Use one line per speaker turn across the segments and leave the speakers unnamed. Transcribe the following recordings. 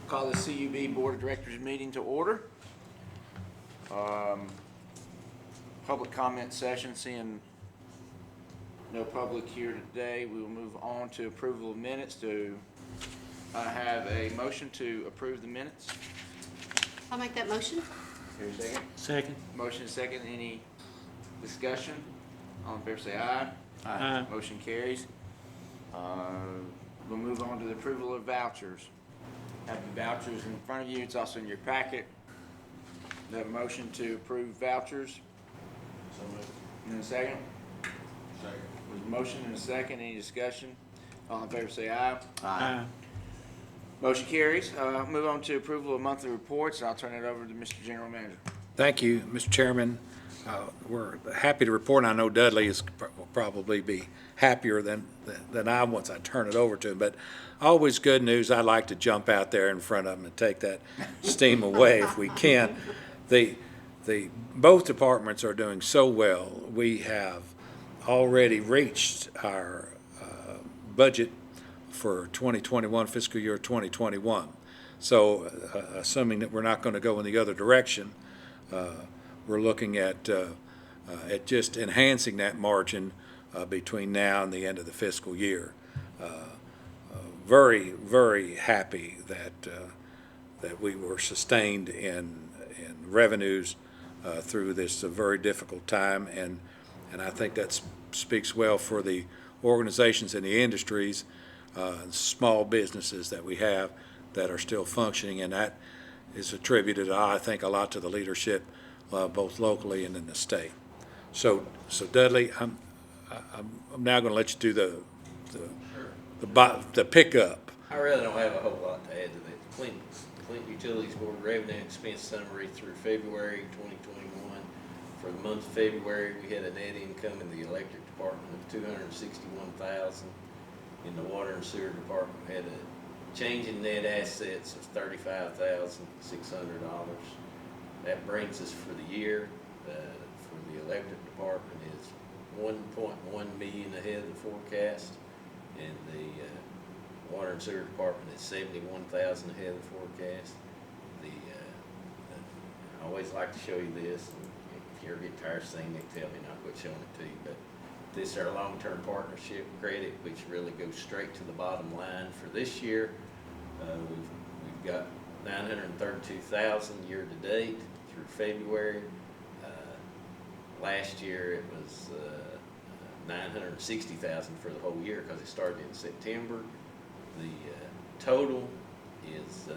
Call the CUB Board of Directors meeting to order. Public comment session, seeing no public here today, we will move on to approval of minutes. Do I have a motion to approve the minutes?
I'll make that motion.
Here, a second.
Second.
Motion is second. Any discussion? All in favor say aye.
Aye.
Motion carries. We'll move on to the approval of vouchers. Have the vouchers in front of you. It's also in your packet. The motion to approve vouchers.
So moved.
And a second.
Second.
There's a motion and a second. Any discussion? All in favor say aye.
Aye.
Motion carries. Move on to approval of monthly reports. I'll turn it over to Mr. General Manager.
Thank you, Mr. Chairman. We're happy to report, and I know Dudley will probably be happier than I once I turn it over to him, but always good news. I like to jump out there in front of him and take that steam away if we can. Both departments are doing so well. We have already reached our budget for 2021, fiscal year 2021. So assuming that we're not going to go in the other direction, we're looking at just enhancing that margin between now and the end of the fiscal year. Very, very happy that we were sustained in revenues through this very difficult time, and I think that speaks well for the organizations and the industries, small businesses that we have that are still functioning, and that is attributed, I think, a lot to the leadership both locally and in the state. So Dudley, I'm now going to let you do the pickup.
I really don't have a whole lot to add to that. Clinton Utilities Board revenue and expense summary through February 2021. For the month of February, we had a net income in the electric department of $261,000. In the water and sewer department, we had a change in net assets of $35,600. That brings us for the year, for the electric department is 1.1 million ahead of the forecast, and the water and sewer department is 71,000 ahead of the forecast. I always like to show you this, and if you ever get tired of seeing it, tell me and I'll quit showing it to you, but this is our long-term partnership credit, which really goes straight to the bottom line for this year. We've got 932,000 year to date through February. Last year it was 960,000 for the whole year because it started in September. The total is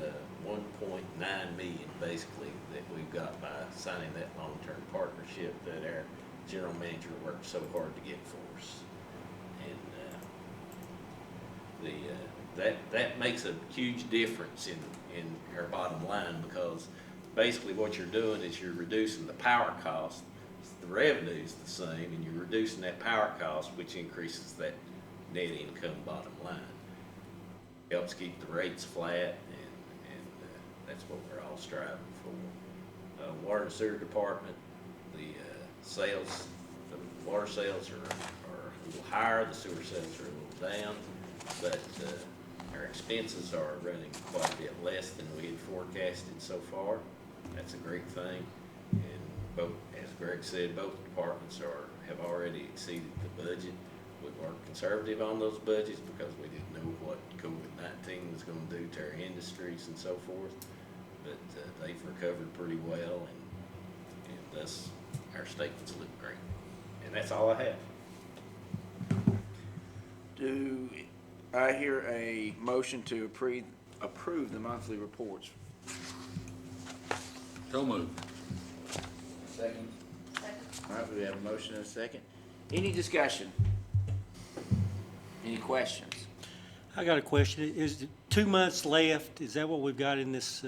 1.9 million basically that we've got by signing that long-term partnership that our general manager worked so hard to get for us. And that makes a huge difference in our bottom line, because basically what you're doing is you're reducing the power cost. The revenue is the same, and you're reducing that power cost, which increases that net income bottom line. Helps keep the rates flat, and that's what we're all striving for. Water and sewer department, the water sales are a little higher, the sewer sales are a little down, but our expenses are running quite a bit less than we had forecasted so far. That's a great thing. And both, as Greg said, both departments have already exceeded the budget. We were conservative on those budgets because we didn't know what COVID-19 was going to do to our industries and so forth. But they've recovered pretty well, and thus our statements look great. And that's all I have.
Do I hear a motion to approve the monthly reports?
So moved.
Second. All right, we have a motion and a second. Any discussion? Any questions?
I got a question. Is it 2 months left? Is that what we've got in this,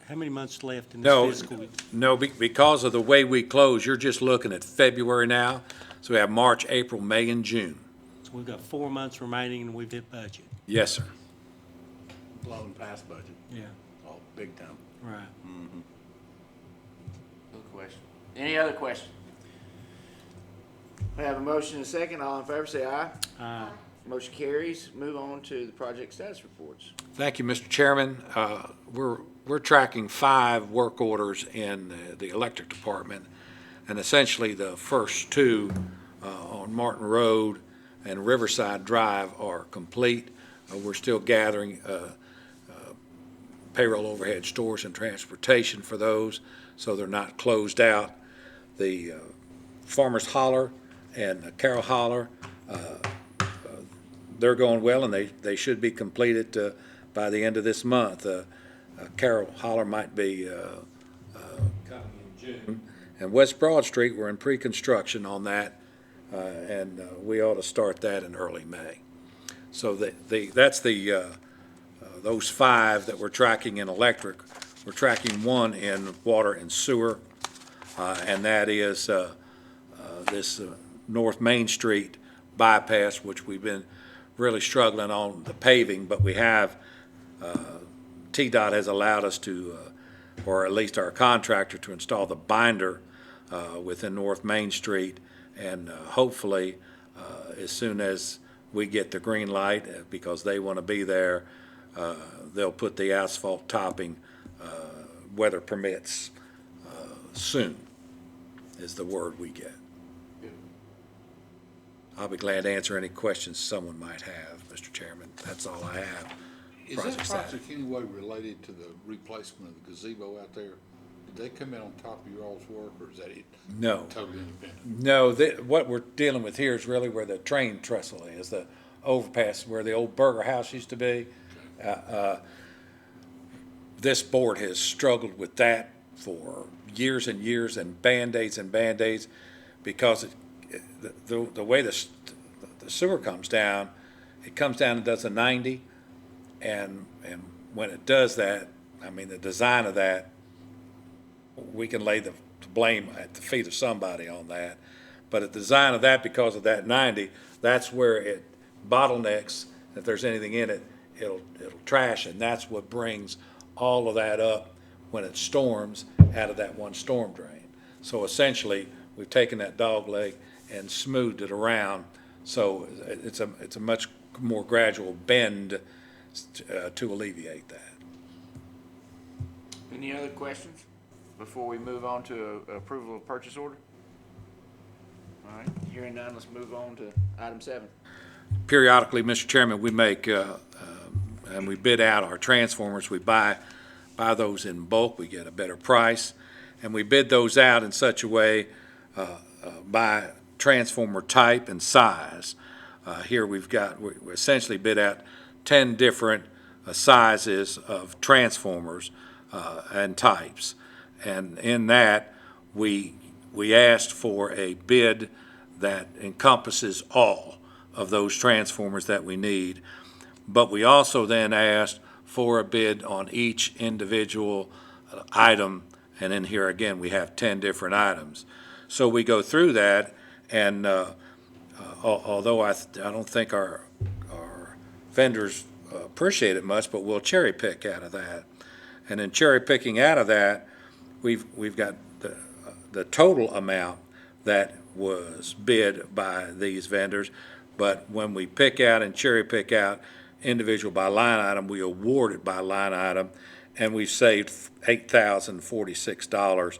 how many months left in
No,
this fiscal year?
no, because of the way we close, you're just looking at February now. So we have March, April, May, and June.
So we've got 4 months remaining and we've hit budget.
Yes, sir.
Blown past budget.
Yeah,
Oh, big time.
right.
No question. Any other question? We have a motion and a second. All in favor say aye. Motion carries. Move on to the project status reports.
Thank you, Mr. Chairman. We're tracking 5 work orders in the electric department, and essentially the first 2 on Martin Road and Riverside Drive are complete. We're still gathering payroll overhead stores and transportation for those, so they're not closed out. The Farmers Holler and Carroll Holler, they're going well, and they should be completed by the end of this month. Carroll Holler might be coming in June. And West Broad Street, we're in pre-construction on that, and we ought to start that in early May. So that's those 5 that we're tracking in electric. We're tracking 1 in water and sewer, and that is this North Main Street bypass, which we've been really struggling on the paving, but we have, TDOT has allowed us to, or at least our contractor, to install the binder within North Main Street, and hopefully, as soon as we get the green light, because they want to be there, they'll put the asphalt topping, weather permits, soon, is the word we get. I'll be glad to answer any questions someone might have, Mr. Chairman. That's all I have.
Is that
Project status.
project any way related to the replacement of the gazebo out there? Did they come in on top of your all's work, or is that it
No.
totally independent?
No, what we're dealing with here is really where the train trestle is, the overpass where the old burger house used to be. This board has struggled with that for years and years, and Band-Aids, because the way the sewer comes down, it comes down and does a 90, and when it does that, I mean, the design of that, we can lay the blame at the feet of somebody on that. But the design of that, because of that 90, that's where it bottlenecks. If there's anything in it, it'll trash, and that's what brings all of that up when it storms out of that one storm drain. So essentially, we've taken that dog leg and smoothed it around, so it's a much more gradual bend to alleviate that.
Any other questions before we move on to approval of purchase order? All right, hearing none, let's move on to item 7.
Periodically, Mr. Chairman, we make, and we bid out our transformers. We buy those in bulk. We get a better price. And we bid those out in such a way by transformer type and size. Here we essentially bid out 10 different sizes of transformers and types. And in that, we asked for a bid that encompasses all of those transformers that we need. But we also then asked for a bid on each individual item, and in here again, we have 10 different items. So we go through that, and although I don't think our vendors appreciate it much, but we'll cherry pick out of that. And in cherry picking out of that, we've got the total amount that was bid by these vendors. But when we pick out and cherry pick out individual by line item, we award it by line item, and we've saved $8,046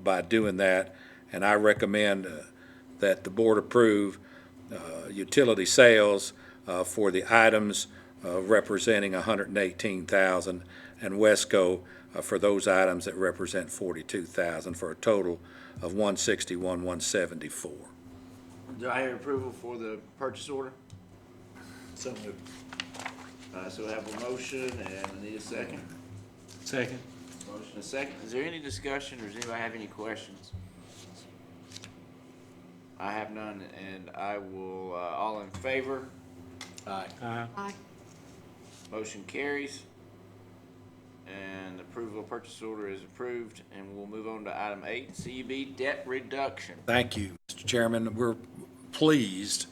by doing that. And I recommend that the board approve utility sales for the items representing $118,000, and Wesco for those items that represent $42,000, for a total of $161,174.
Do I hear approval for the purchase order?
So moved.
So we have a motion, and I need a second.
Second.
Motion and a second. Is there any discussion, or does anybody have any questions? I have none, and I will, all in favor?
Aye.
Aye.
Motion carries. And approval of purchase order is approved, and we'll move on to item 8, CUB debt reduction.
Thank you, Mr. Chairman. We're pleased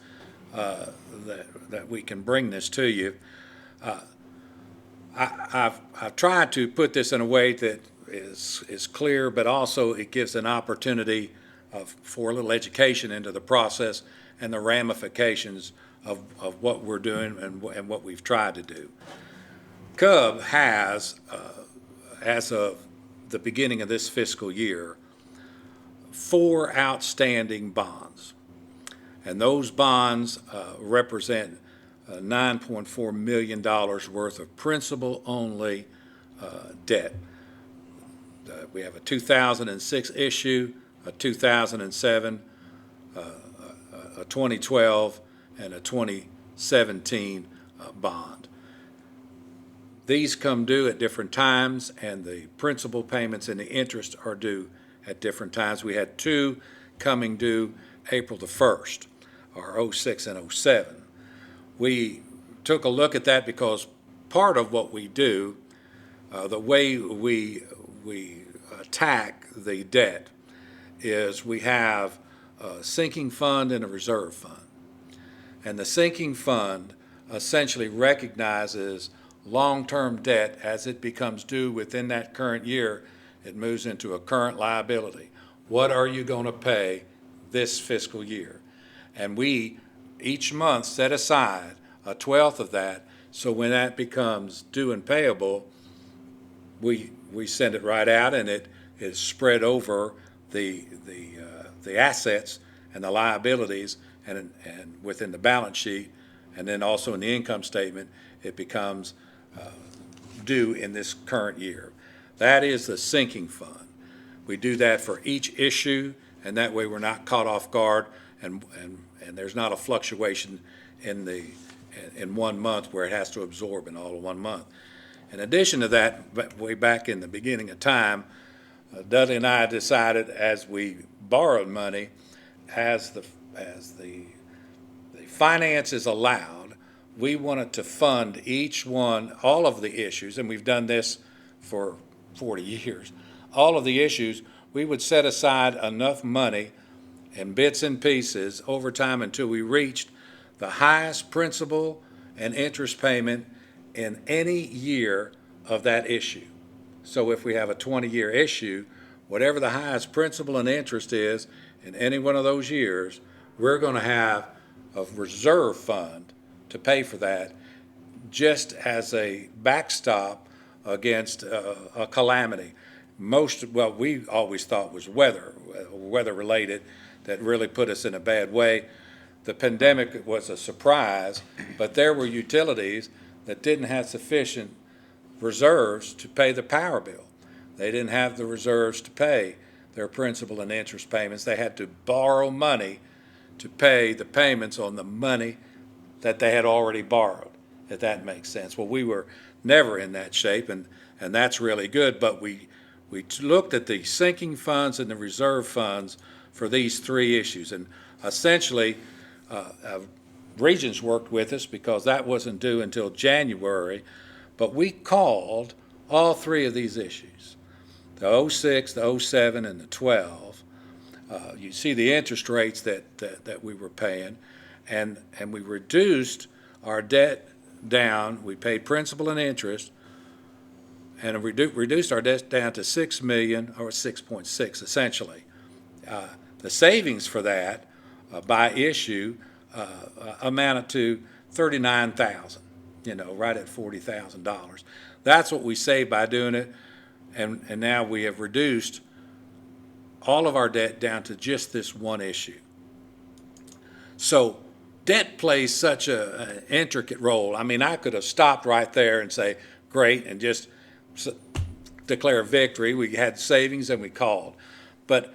that we can bring this to you. I've tried to put this in a way that is clear, but also it gives an opportunity for a little education into the process and the ramifications of what we're doing and what we've tried to do. Cub has, as of the beginning of this fiscal year, 4 outstanding bonds. And those bonds represent $9.4 million worth of principal-only debt. We have a 2006 issue, a 2007, a 2012, and a 2017 bond. These come due at different times, and the principal payments and the interest are due at different times. We had 2 coming due April the 1st, or 06 and 07. We took a look at that because part of what we do, the way we attack the debt, is we have a sinking fund and a reserve fund. And the sinking fund essentially recognizes long-term debt as it becomes due within that current year. It moves into a current liability. What are you going to pay this fiscal year? And we, each month, set aside a 1/12 of that, so when that becomes due and payable, we send it right out, and it is spread over the assets and the liabilities, and within the balance sheet, and then also in the income statement, it becomes due in this current year. That is the sinking fund. We do that for each issue, and that way we're not caught off guard, and there's not a fluctuation in 1 month where it has to absorb in all of 1 month. In addition to that, way back in the beginning of time, Dudley and I decided, as we borrowed money, as the finances allowed, we wanted to fund each one, all of the issues, and we've done this for 40 years. All of the issues, we would set aside enough money in bits and pieces over time until we reached the highest principal and interest payment in any year of that issue. So if we have a 20-year issue, whatever the highest principal and interest is in any one of those years, we're going to have a reserve fund to pay for that, just as a backstop against a calamity. What we always thought was weather related, that really put us in a bad way. The pandemic was a surprise, but there were utilities that didn't have sufficient reserves to pay the power bill. They didn't have the reserves to pay their principal and interest payments. They had to borrow money to pay the payments on the money that they had already borrowed, if that makes sense. Well, we were never in that shape, and that's really good, but we looked at the sinking funds and the reserve funds for these 3 issues, and essentially Regions worked with us because that wasn't due until January, but we called all 3 of these issues, the 06, the 07, and the 12. You see the interest rates that we were paying, and we reduced our debt down. We paid principal and interest, and reduced our debt down to $6 million, or 6.6 essentially. The savings for that by issue amounted to $39,000, right at $40,000. That's what we saved by doing it, and now we have reduced all of our debt down to just this one issue. So debt plays such an intricate role. I mean, I could have stopped right there and say, great, and just declare victory. We had savings and we called. But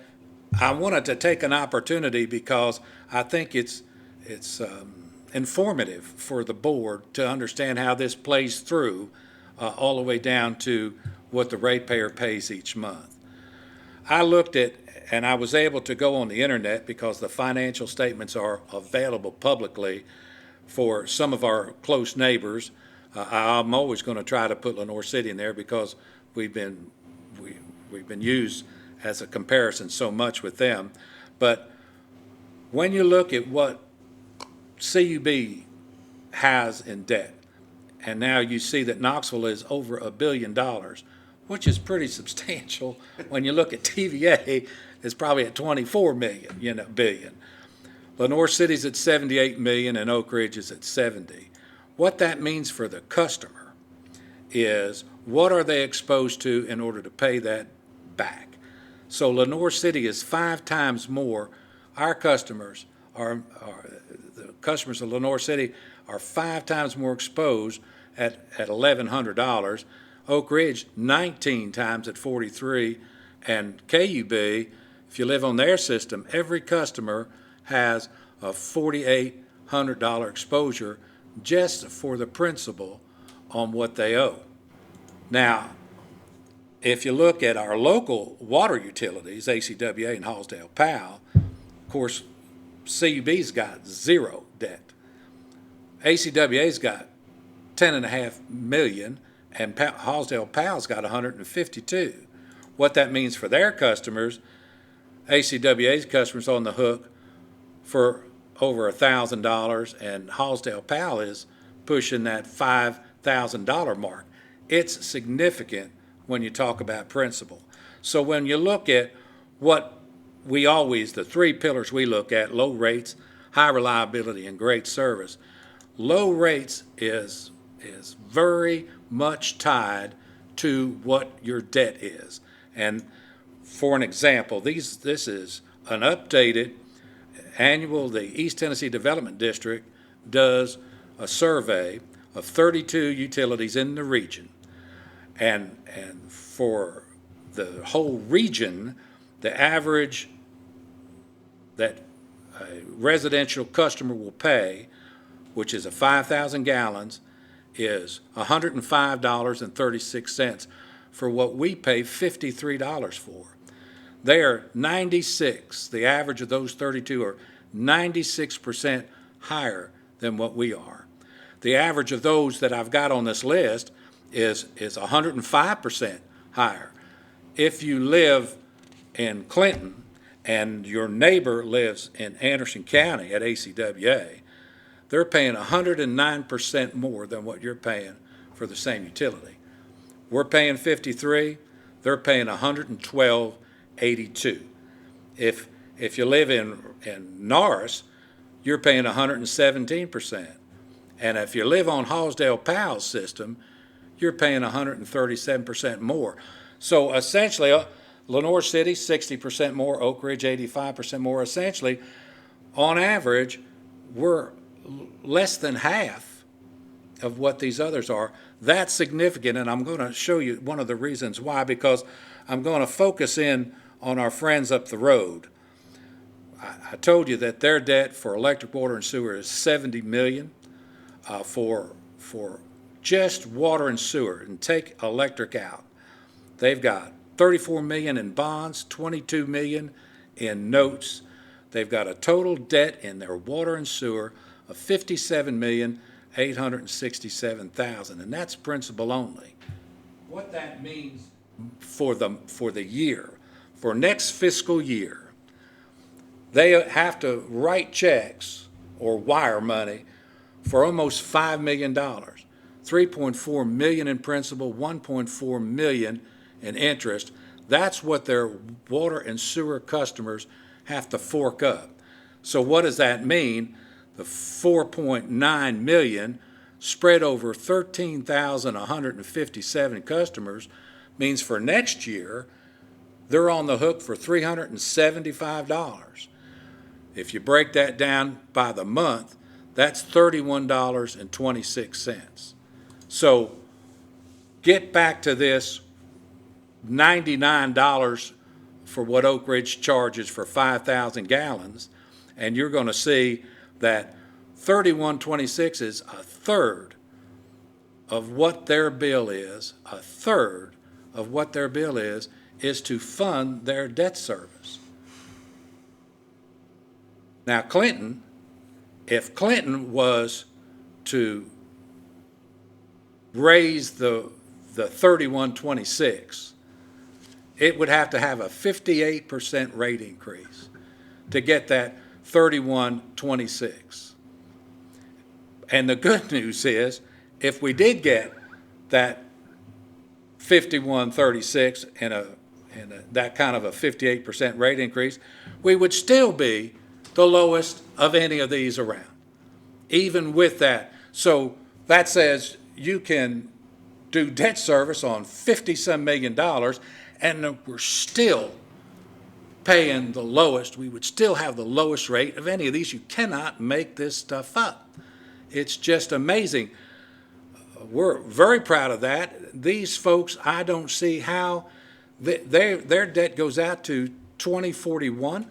I wanted to take an opportunity because I think it's informative for the board to understand how this plays through all the way down to what the ratepayer pays each month. I looked at, and I was able to go on the internet because the financial statements are available publicly for some of our close neighbors. I'm always going to try to put Lenoir City in there because we've been used as a comparison so much with them. But when you look at what CUB has in debt, and now you see that Knoxville is over $1 billion, which is pretty substantial. When you look at TVA, it's probably at 24 billion. Lenore City's at 78 million and Oak Ridge is at 70. What that means for the customer is what are they exposed to in order to pay that back? So Lenore City is 5 times more. Our customers the customers of Lenore City are 5 times more exposed at $1,100. Oak Ridge, 19 times at 43. And KUB, if you live on their system, every customer has a $4,800 exposure just for the principal on what they owe. Now, if you look at our local water utilities, ACWA and Hallsdale Powell, of course, CUB's got 0 debt. ACWA's got 10.5 million, and Hallsdale Powell's got 152. What that means for their customers, ACWA's customers on the hook for over $1,000, and Hallsdale Powell is pushing that $5,000 mark. It's significant when you talk about principal. So when you look at what the 3 pillars we look at, low rates, high reliability, and great service, low rates is very much tied to what your debt is. And for an example, this is an updated annual, the East Tennessee Development District does a survey of 32 utilities in the region. And for the whole region, the average that a residential customer will pay, which is 5,000 gallons, is $105.36 for what we pay $53 for. They are 96, the average of those 32 are 96% higher than what we are. The average of those that I've got on this list is 105% higher. If you live in Clinton and your neighbor lives in Anderson County at ACWA, they're paying 109% more than what you're paying for the same utility. We're paying 53, they're paying 112.82. If you live in Norris, you're paying 117%. And if you live on Hallsdale Powell's system, you're paying 137% more. So essentially, Lenore City, 60% more, Oak Ridge, 85% more. Essentially, on average, we're less than half of what these others are. That's significant, and I'm going to show you one of the reasons why, because I'm going to focus in on our friends up the road. I told you that their debt for electric, water, and sewer is $70 million for just water and sewer, and take electric out. They've got $34 million in bonds, $22 million in notes. They've got a total debt in their water and sewer of $57,867,000, and that's principal only. What that means for the year, for next fiscal year, they have to write checks or wire money for almost $5 million, $3.4 million in principal, $1.4 million in interest. That's what their water and sewer customers have to fork up. So what does that mean? The $4.9 million spread over 13,157 customers means for next year, they're on the hook for $375. If you break that down by the month, that's $31.26. So get back to this $99 for what Oak Ridge charges for 5,000 gallons, and you're going to see that $31.26 is a third of what their bill is. A third of what their bill is to fund their debt service. Now, Clinton, if Clinton was to raise the $31.26, it would have to have a 58% rate increase to get that $31.26. And the good news is, if we did get that $51.36 and that kind of a 58% rate increase, we would still be the lowest of any of these around, even with that. So that says you can do debt service on $50-some million, and we're still paying the lowest. We would still have the lowest rate of any of these. You cannot make this stuff up. It's just amazing. We're very proud of that. These folks, I don't see how their debt goes out to 2041,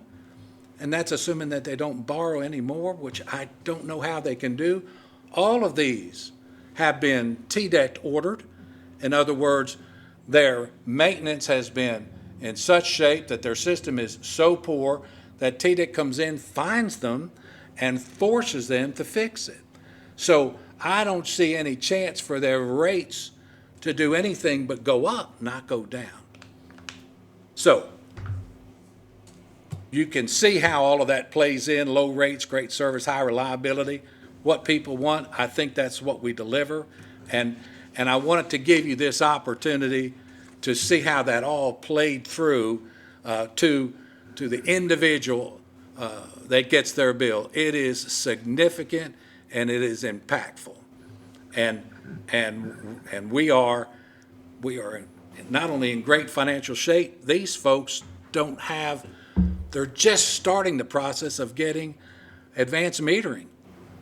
and that's assuming that they don't borrow any more, which I don't know how they can do. All of these have been TDEC ordered. In other words, their maintenance has been in such shape that their system is so poor that TDEC comes in, finds them, and forces them to fix it. So I don't see any chance for their rates to do anything but go up, not go down. So you can see how all of that plays in: low rates, great service, high reliability, what people want. I think that's what we deliver. And I wanted to give you this opportunity to see how that all played through to the individual that gets their bill. It is significant and it is impactful. And we are not only in great financial shape, these folks they're just starting the process of getting advanced metering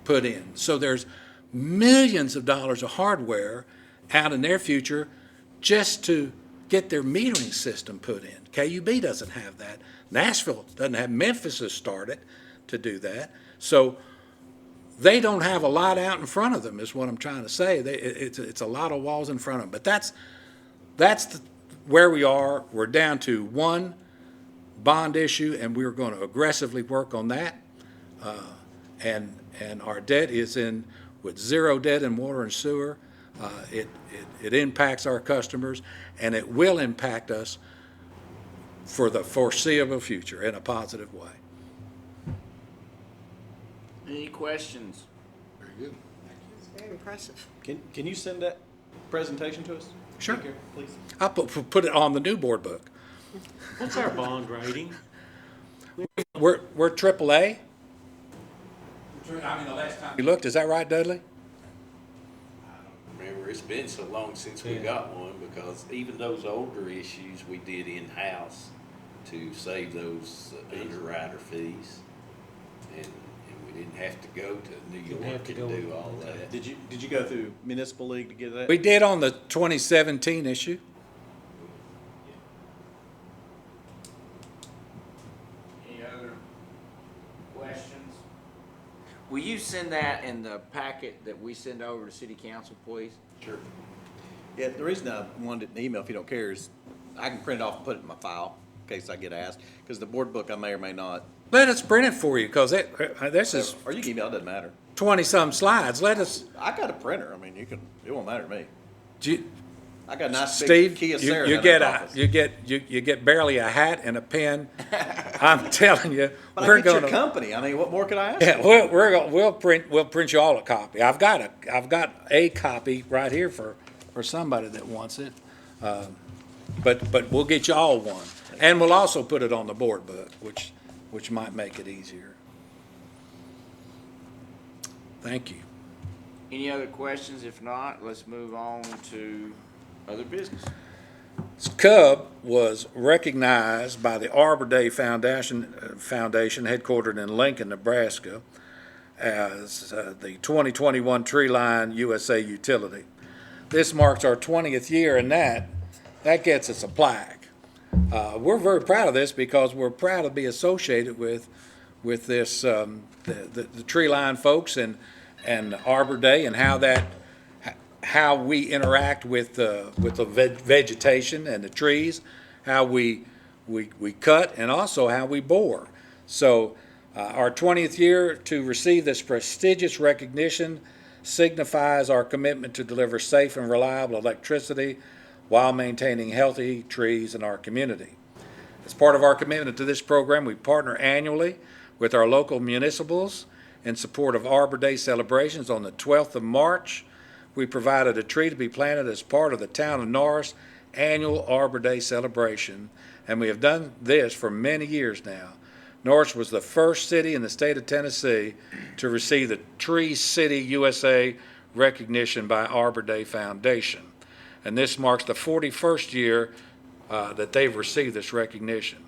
put in. So there's millions of dollars of hardware out in their future just to get their metering system put in. KUB doesn't have that. Nashville doesn't have. Memphis has started to do that. So they don't have a lot out in front of them, is what I'm trying to say. It's a lot of walls in front of them. But that's where we are. We're down to one bond issue, and we're going to aggressively work on that. And our debt is in with zero debt in water and sewer. It impacts our customers, and it will impact us for the foreseeable future in a positive way.
Any questions?
Very good.
It's very impressive.
Can you send that presentation to us?
Sure.
Here, please.
I'll put it on the new board book.
What's our bond rating?
We're AAA. I mean, the last time you looked, is that right, Dudley?
Remember, it's been so long since we got one, because even those older issues we did in-house to save those underwriter fees. And we didn't have to go to New
Didn't have
York
to
and
go-
do all that.
Did you go through Municipal League to get that?
We did on the 2017 issue.
Any other questions? Will you send that in the packet that we send over to city council, please?
Sure.
Yeah, the reason I wanted it in email, if you don't care, is I can print it off and put it in my file in case I get asked. Because the board book, I may or may not.
Let us print it for you, because this is
Or you can email, it doesn't matter.
20-some slides. Let us,
I got a printer. I mean, it won't matter to me.
you-
I got a nice
Steve,
big Kia
you
Ceras
you
in
get
that
a,
office.
you get barely a hat and a pen. I'm telling you,
But
we're
I get your
gonna.
company. I mean, what more could I ask?
Yeah, we'll print you all a copy. I've got a copy right here for somebody that wants it. But we'll get you all one. And we'll also put it on the board book, which might make it easier. Thank you.
Any other questions? If not, let's move on to other business.
Cub was recognized by the Arbor Day Foundation headquartered in Lincoln, Nebraska, as the 2021 Tree Line USA Utility. This marks our 20th year, and that gets us a plaque. We're very proud of this because we're proud to be associated with this the Tree Line folks and Arbor Day, and how we interact with the vegetation and the trees, how we cut, and also how we bore. So our 20th year to receive this prestigious recognition signifies our commitment to deliver safe and reliable electricity while maintaining healthy trees in our community. As part of our commitment to this program, we partner annually with our local municipals in support of Arbor Day celebrations. On the 12th of March, we provided a tree to be planted as part of the Town of Norris annual Arbor Day celebration, and we have done this for many years now. Norwich was the first city in the state of Tennessee to receive the Tree City USA recognition by Arbor Day Foundation. And this marks the 41st year that they've received this recognition.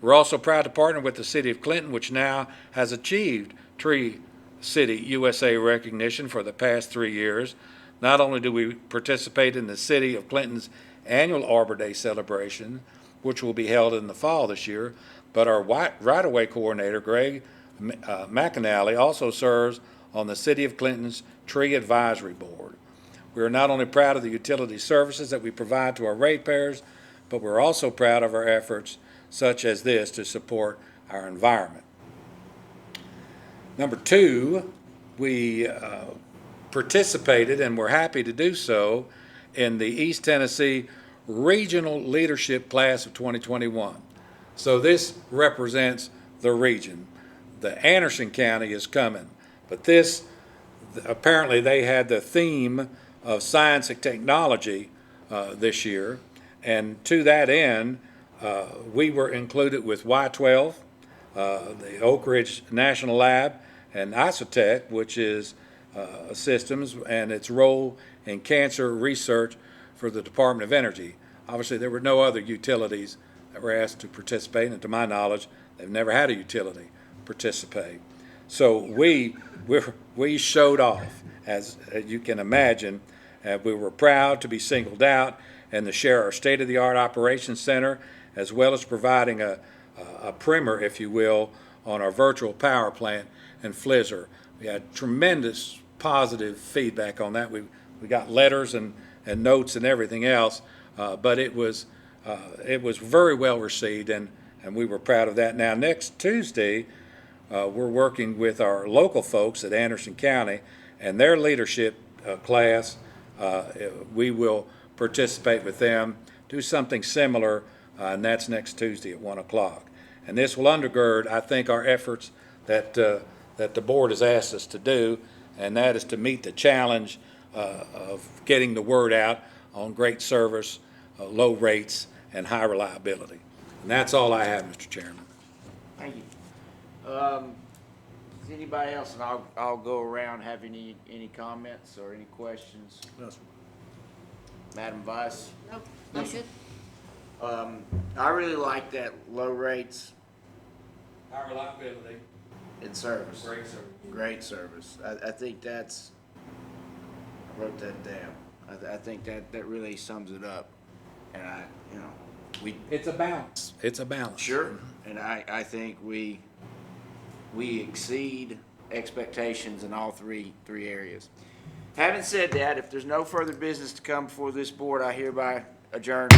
We're also proud to partner with the City of Clinton, which now has achieved Tree City USA recognition for the past 3 years. Not only do we participate in the City of Clinton's annual Arbor Day celebration, which will be held in the fall this year, but our right-of-way coordinator, Greg McAnally, also serves on the City of Clinton's Tree Advisory Board. We are not only proud of the utility services that we provide to our ratepayers, but we're also proud of our efforts such as this to support our environment. Number two, we participated, and we're happy to do so, in the East Tennessee Regional Leadership Class of 2021. So this represents the region. The Anderson County is coming, but this, apparently they had the theme of science and technology this year, and to that end, we were included with Y12, the Oak Ridge National Lab, and Isotech, which is systems and its role in cancer research for the Department of Energy. Obviously, there were no other utilities that were asked to participate, and to my knowledge, they've never had a utility participate. So we showed off, as you can imagine. We were proud to be singled out and to share our state-of-the-art operations center, as well as providing a primer, if you will, on our virtual power plant in Flizzer. We had tremendous positive feedback on that. We got letters and notes and everything else, but it was very well received, and we were proud of that. Now, next Tuesday, we're working with our local folks at Anderson County and their leadership class. We will participate with them, do something similar, and that's next Tuesday at 1 o'clock. And this will undergird, I think, our efforts that the board has asked us to do, and that is to meet the challenge of getting the word out on great service, low rates, and high reliability. And that's all I have, Mr. Chairman.
Thank you. Does anybody else, and I'll go around, have any comments or any questions?
No, sir.
Madam Vice?
Nope, no good.
I really like that low rates
High reliability,
in service.
great service.
Great service. I think that's, I wrote that down. I think that really sums it up. And
It's a balance. It's a balance.
sure, and I think we exceed expectations in all three areas. Having said that, if there's no further business to come before this board, I hereby adjourn